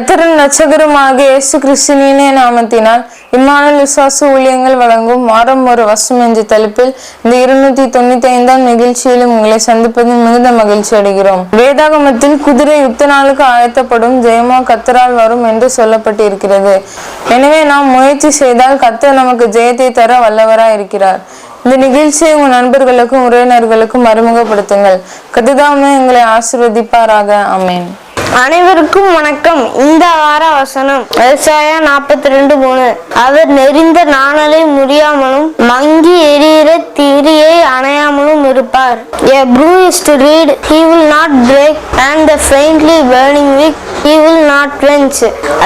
கர்த்தரின் இரட்சகருமாகிய இயேசு கிறிஸ்துவின் நாமத்தினால் இம்மானுவேல் விசுவாச ஊழியங்கள் வழங்கும் வாரம் ஒரு வசனம் என்ற தலைப்பில் இந்த 295ஆம் நிகழ்ச்சியிலும் உங்களை சந்திப்பதில் மிகுந்த மகிழ்ச்சி அடைகிறோம். வேதாகமத்தில் குதிரை யுத்த நாளுக்கு ஆயத்தப்படும், ஜெயமோ கர்த்தரால் வரும் என்று சொல்லப்பட்டிருக்கிறது. எனவே நாம் முயற்சி செய்தால் கர்த்தர் நமக்கு ஜெயத்தை தர வல்லவராய் இருக்கிறார். இந்த நிகழ்ச்சியை உங்கள் நண்பர்களுக்கும் உறவினர்களுக்கும் அறிமுகப்படுத்துங்கள். கர்த்தர் எங்களை ஆசீர்வதிப்பாராக. ஆமென். அனைவருக்கும் வணக்கம். இந்த வார வசனம் ஏசாயா 42:3. அவர் நெறிந்த நாணலை முடியாமலும் மங்கி எரிகிற திரியை அணையாமலும் இருப்பார். A bruised reed he will not break, and the faintly burning wick he will not quench.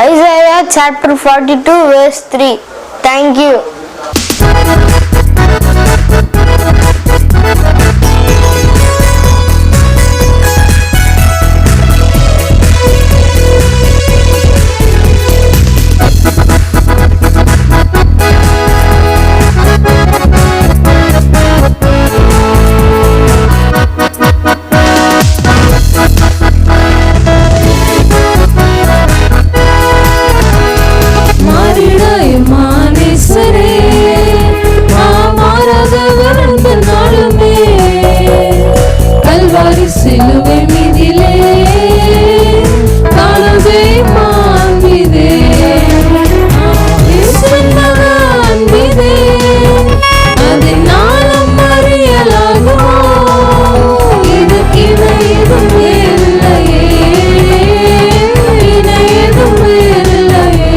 Isaiah chapter 42 verse 3. Thank you. சிலுவை மீதிலே காலவே மாண்பிதே இயேசுவின் மகன் மீதே அதன் நாளும் அறியலாகுமோ இதுக்கு இணையதும் இல்லையே இணையதும் இல்லையே.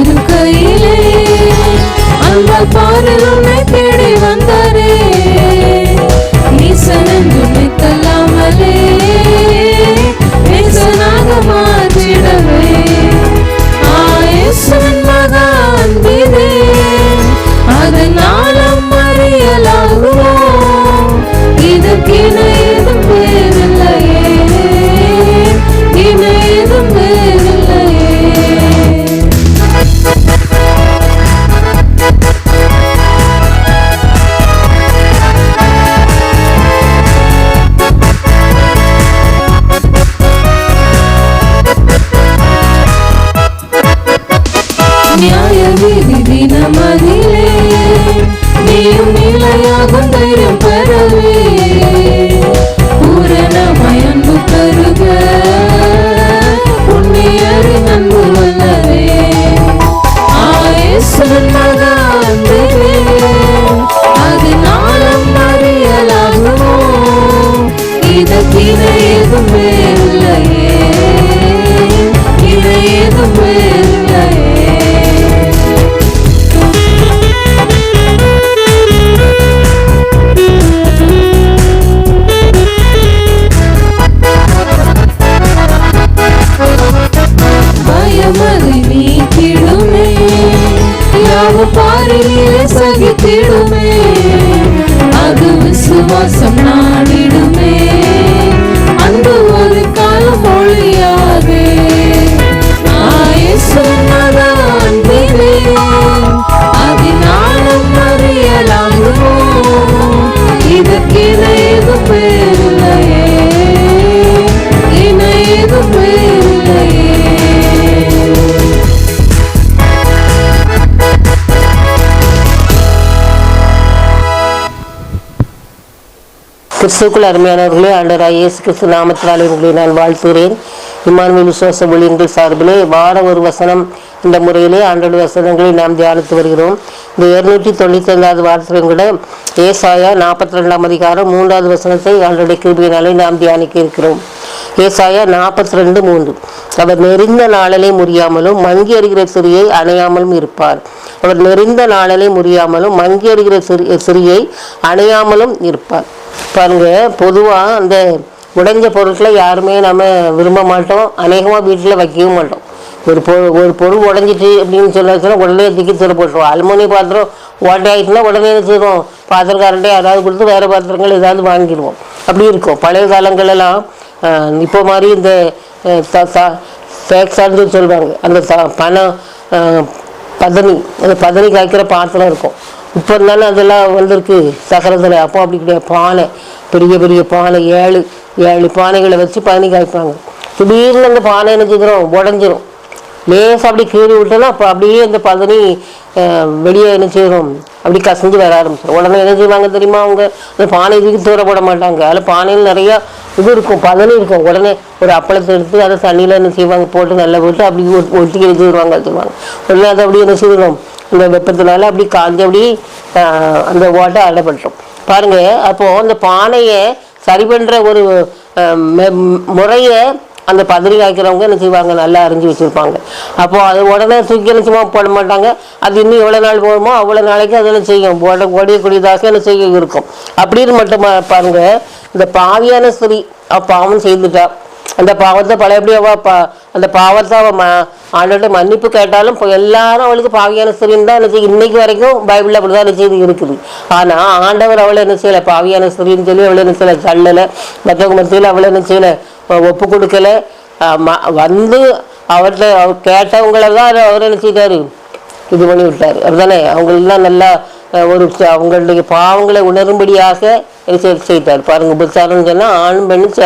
இருக்கையிலே அந்த பாரில் உன்னை தேடி வந்தாரே, நீசனன் உன்னை தள்ளாமலே நேசனாக மாற்றிடவே. இயேசுவின் மகன் மீதே அதனாலும் அறியலாகுமோ இதுக்கு இணையதும் வேறில்லையே இணையதும் வேறில்லையே. நியாய வீதி தினமதிலே நீயும் நிலையாகும் தைரியம் பெறவே பூரணமாய் அன்பு பெருக புண்ணியரின் அன்பு வல்லவே. இயேசுவின் மகன் மீதே அதனாலும் அறியலாகுமோ இதற்கு இணையதும் இல்லையே இணையதும் இல்லையே. பயமதை நீக்கிடுமே யாவு பாரிலே சகித்திடுமே அது விசுவாசம் நாடிடுமே அன்பு ஒரு காலம் ஒழியாதே. இயேசுவின் மகன் மீதே அதனாலும் அறியலாகுமோ இதற்கு இணையதும் இல்லையே இணையதும் இல்லையே. கிறிஸ்துவுக்குள் அருமையானவர்களே, ஆண்டவராகிய இயேசு கிறிஸ்து நாமத்தினாலே உங்களை நான் வாழ்த்துகிறேன். இம்மானுவேல் விசுவாச ஊழியங்கள் சார்பிலே வார ஒரு வசனம் இந்த முறையிலே ஆண்டோட வசனங்களை நாம் தியானித்து வருகிறோம். இந்த 295வது வாரத்திலும் கூட ஏசாயா 42ஆம் அதிகாரம் 3வது வசனத்தை ஆண்டோடைய கிருபையினாலே நாம் தியானிக்க இருக்கிறோம். ஏசாயா 42:3. அவர் நெறிந்த நாளலை முறியாமலும் மங்கி அறிகிற சிறியை அணையாமலும் இருப்பார். அவர் நெறிந்த நாளலை முறியாமலும் மங்கி அறிகிற சிறியை அணையாமலும் இருப்பார். பாருங்க, பொதுவாக அந்த உடைஞ்ச பொருட்களை யாருமே நம்ம விரும்ப மாட்டோம், அநேகமாக வீட்டில் வைக்கவும் மாட்டோம். ஒரு பொருள் உடஞ்சிட்டு அப்படின்னு சொன்னா உடனே தூக்கி தூர போட்டுருவோம். அலுமினிய பாத்திரம் ஓட்டை ஆகிட்டுனா உடனே செய்வோம், பாத்திரக்காரன்ட்டே யாராவது கொடுத்து வேறு பாத்திரங்கள் ஏதாவது வாங்கிடுவோம். அப்படி இருக்கும் பழைய காலங்களெல்லாம். இப்போ மாதிரி இந்த தேக்ஸான்னு சொல்லுவாங்க. அந்த பணம் பதனி, அந்த பதனி காய்க்கிற பாத்திரம் இருக்கும். இப்போ இருந்தாலும் அதெல்லாம் வந்திருக்கு சக்கரத்தில். அப்போ அப்படி கிடையாது. பானை, பெரிய பெரிய பானை, 7 பானைகளை வச்சு பதனி காய்ப்பாங்க. திடீர்னு அந்த பானை என்ன செய்கிறோம், உடஞ்சிரும். லேசாக அப்படி கீறி விட்டோன்னா அப்போ அப்படியே அந்த பதனி வெளியே என்ன செய்கிறோம், அப்படி கசஞ்சு வர ஆரம்பிச்சிடும். உடனே என்ன செய்வாங்க தெரியுமா, அவங்க அந்த பானை இதுக்கு தூர போட மாட்டாங்க. அதில் பானையில் நிறையா இது இருக்கும், பதனி இருக்கும். உடனே ஒரு அப்பளத்தை எடுத்து அதை தண்ணியில் என்ன செய்வாங்க, போட்டு நல்லா போட்டு அப்படி ஒட்டி வச்சுருவாங்க வச்சுருவாங்க. உடனே அதை அப்படி என்ன செய்யணும், இந்த வெப்பத்தினால அப்படி காஞ்சி அப்படி அந்த ஓட்டை அடைப்பட்டுரும் பாருங்க. அப்போது அந்த பானையை சரி பண்ணுற ஒரு முறையை அந்த பதறி காய்க்கிறவங்க என்ன செய்வாங்க, நல்லா அரிஞ்சு வச்சுருப்பாங்க. அப்போது அது உடனே தூக்கி என்ன செய்வோம், போட மாட்டாங்க. அது இன்னும் எவ்வளோ நாள் போடுமோ அவ்வளோ நாளைக்கு அதெல்லாம் செய்யும், ஒடியக்கூடியதாக என்ன செய்ய இருக்கும். அப்படின்னு மட்டும் பாருங்க. இந்த பாவியான ஸ்திரீ பாவம் செய்துட்டா, அந்த பாவத்தை பழையபடி அந்த பாவத்தை ஆண்டோட மன்னிப்பு கேட்டாலும் எல்லாரும் அவளுக்கு பாவியான ஸ்திரீன்னு தான் என்ன செய்யும். இன்னைக்கு வரைக்கும் பைபிளில் அப்படி தான் என்ன செய்து இருக்குது. ஆனால் ஆண்டவர் அவளை என்ன செய்யலை, பாவியான ஸ்திரீன்னு சொல்லி அவளை என்ன செய்யலை, தள்ளலை. மற்றவங்க மத்தியில் அவளை என்ன செய்யலை, ஒப்பு கொடுக்கலை. வந்து அவர்கிட்ட கேட்டவங்களை தான் அவர் என்ன செய்தார், இது பண்ணி விட்டார். அப்படிதானே, அவங்களெல்லாம் நல்லா ஒரு அவங்களுடைய பாவங்களை உணரும்படியாக செய்தார். பாருங்க, உபசாரம்னு சொன்னால் ஆணும் பெண்ணும்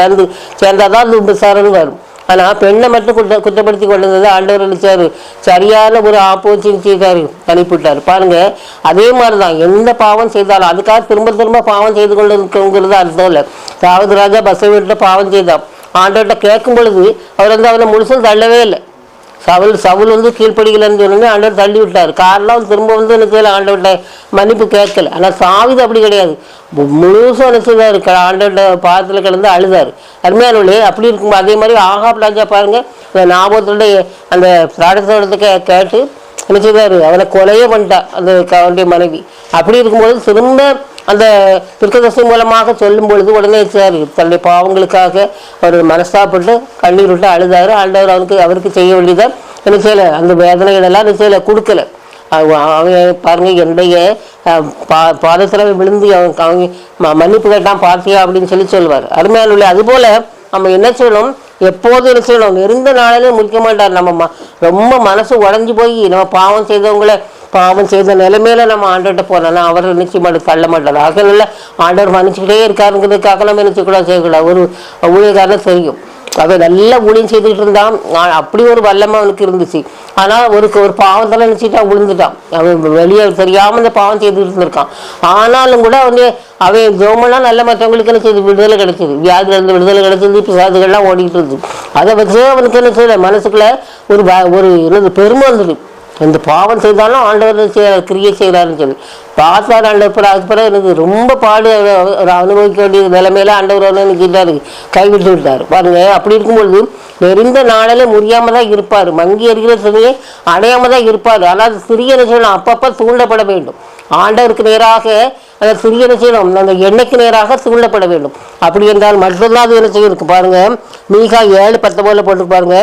சேர்ந்தாதான் அது உபசாரம்னு வரும். ஆனால் பெண்ணை மட்டும் குற்றப்படுத்தி கொண்டது ஆண்டவர் நினைச்சாரு, சரியான ஒரு ஆப்போசிட் செய்தார், அனுப்பிவிட்டார். பாருங்க, அதே மாதிரி தான் எந்த பாவம் செய்தாலும் அதுக்காக திரும்ப திரும்ப பாவம் செய்து கொண்டு இருக்கிறது அர்த்தம் இல்லை. தாவீது ராஜா பசை வீட்டில் பாவம் செய்தான். ஆண்டவர்கிட்ட கேட்கும் பொழுது அவர் வந்து அவனை முழுசும் தள்ளவே இல்லை. சவுல் வந்து கீழ்ப்படிக்கலன்னு சொன்னோன்னே ஆண்டவர் தள்ளி விட்டார். காரணம் திரும்ப வந்து எனக்கு ஆண்டவர்கிட்ட மன்னிப்பு கேட்கல. ஆனால் தாவீது அப்படி கிடையாது, முழுசும் நினைச்சதாரு, ஆண்டவர்கிட்ட பாதத்தில் கிடந்து அழுதாரு. அருமையானவர்களே, அப்படி இருக்கும்போது அதே மாதிரி ஆகாப் ராஜா பாருங்க, அந்த நாபோத்துடைய அந்த பிராடத்தோடத்தை கேட்டு என்ன செய்தாரு, அவனை கொலையே பண்ணிட்டான் அந்த அவனுடைய மனைவி. அப்படி இருக்கும்போது திரும்ப அந்த திருக்கதர்சி மூலமாக சொல்லும் பொழுது உடனே சார் தன்னுடைய பாவங்களுக்காக அவர் மனஸ்தாப்பட்டு கண்ணீர் விட்டு அழுதாரு. ஆண்டவர் அவருக்கு செய்ய வேண்டியதை என்ன செய்யலை, அந்த வேதனைகளெல்லாம் என்ன செய்யலை, கொடுக்கல. அவங்க பாருங்க, என்னுடைய பாதத்தில் விழுந்து அவங்க மன்னிப்பு கேட்டான் பார்த்தியா அப்படின்னு சொல்லுவார். அருமையான உள்ள அதுபோல் நம்ம என்ன செய்யணும், எப்போதும் என்ன செய்யணும், நெருந்த நாளிலே முடிக்க மாட்டார். நம்ம ரொம்ப மனசு உடஞ்சி போய் நம்ம பாவம் செய்தவங்களை பாவம் செய்த நிலைமையில நம்ம ஆண்டவர்கிட்ட போனோம்னா அவர் நிச்சயமாக தள்ள மாட்டார். ஆகல ஆண்டவர் மன்னிச்சுக்கிட்டே இருக்காருங்கிறதுக்காக நம்ம நினைச்சக்கூடாது, செய்யக்கூடாது. ஒரு ஊழியக்காரன் தெரியும், அவன் நல்லா ஊழியம் செய்துக்கிட்டு இருந்தான், அப்படி ஒரு வல்லமை அவனுக்கு இருந்துச்சு. ஆனால் ஒரு பாவத்தில் நினச்சிட்டு விழுந்துட்டான். அவன் வெளியே தெரியாமல் இந்த பாவம் செய்துக்கிட்டு இருந்திருக்கான். ஆனாலும் கூட அவன் ஜோமெல்லாம் நல்ல மற்றவங்களுக்கு என்ன செய்து விடுதலை கிடைச்சிது, வியாதியிலேருந்து விடுதலை கிடைச்சிது, பிசாதுகள்லாம் ஓடிக்கிட்டு இருந்துச்சு. அதை வச்சு அவனுக்கு என்ன செய்யல, மனசுக்குள்ள ஒரு என்னது பெருமை வந்துடு. இந்த பாவம் செய்தாலும் ஆண்டவர் கிரியை செய்கிறாருன்னு சொல்லி பார்த்தார். ஆண்டவர் அதுக்கு பிறகு எனக்கு ரொம்ப பாடு அனுபவிக்க வேண்டிய நிலைமையில ஆண்டவர் நினைக்கிட்டாரு, கைவிட்டு விட்டார். பாருங்க, அப்படி இருக்கும்பொழுது நெருந்த நாளில் முடியாமல் தான் இருப்பார், மங்கி எறிகிற சிறியை அடையாமல் தான் இருப்பார். ஆனால் சிறிய நிச்சயம் அப்பப்போ தூண்டப்பட வேண்டும். ஆண்டவருக்கு நேராக அந்த சிறிய நிச்சயம் அந்த எண்ணெய்க்கு நேராக தூண்டப்பட வேண்டும். அப்படி என்றால் மட்டும்தான் அது என்ன செய்யிருக்கு. பாருங்க, மீகா 7:19 போட்டு பாருங்க,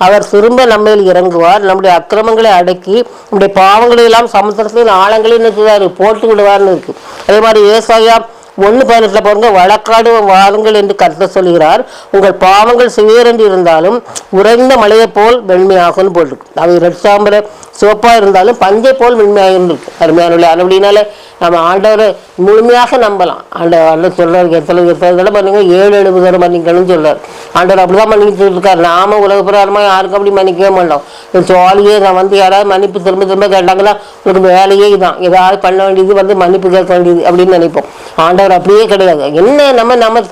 அவர் திரும்ப நம்மையில் இறங்குவார், நம்முடைய அக்கிரமங்களை அடக்கி நம்முடைய பாவங்களை எல்லாம் சமுத்திரத்தின் ஆழங்களில் என்ன செய்வார், போட்டு விடுவார்னு இருக்கு. அதே மாதிரி ஏசாயா 1:18 பாருங்க, வழக்காடு வாருங்கள் என்று கர்த்தர் சொல்கிறார், உங்கள் பாவங்கள் சிவேரென்று இருந்தாலும் உறைந்த மலையை போல் வெண்மையாகும்னு போட்டிருக்கு. அவை ரெட்சாம்பர சிவப்பா இருந்தாலும் பஞ்சை போல் வெண்மையாக இருக்கு. அருமையான அப்படின்னால நம்ம ஆண்டவரை முழுமையாக நம்பலாம். ஆண்டவர் சொல்றாரு, எத்தனை தடவை பண்ணுங்க, 7-7 தடவை மன்னிக்கணும்னு சொல்றாரு. ஆண்டவர் அப்படிதான் மன்னிக்கிட்டு இருக்காரு. நாம உலக பிரகாரமாக யாருக்கும் அப்படி மன்னிக்கவே மாட்டோம். ஜாலியே நான் வந்து யாராவது மன்னிப்பு திரும்ப திரும்ப கேட்டாங்கன்னா உங்களுக்கு வேலையே இதான், ஏதாவது பண்ண வேண்டியது மன்னிப்பு கேட்க வேண்டியது அப்படின்னு நினைப்போம். ஆண்டவர் அப்படியே கிடையாது. என்ன நம்ம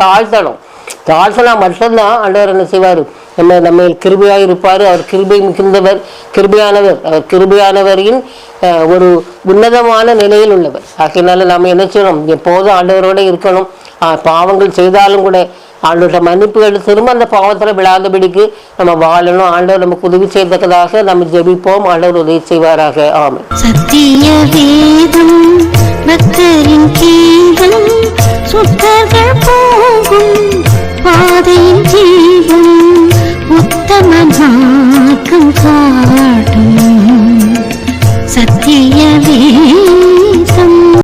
தாழ்த்தனா மட்டும்தான் ஆண்டவர் என்ன செய்வார், நம்ம கிருபையாக இருப்பார். அவர் கிருபை மிகுந்தவர், கிருபையானவர். அவர் கிருபையானவரின் ஒரு உன்னதமான நிலையில் உள்ளவர். ஆகையினால நம்ம என்ன செய்யணும், எப்போதும் ஆண்டவரோட இருக்கணும். பாவங்கள் செய்தாலும் கூட ஆண்டவர்கிட்ட மன்னிப்பு எடுத்து திரும்ப அந்த பாவத்தில் விழாதபடிக்கு நம்ம வாழணும். ஆண்டவர் நமக்கு உதவி செய்ததாக நம்ம ஜெபிப்போம். ஆண்டவர் உதவி செய்வாராக. ஆமென். சத்திய வேதம் பக்தரின் கீதம், சுத்தர்கள் போகும் பாதையின் ஜீவன் உத்தம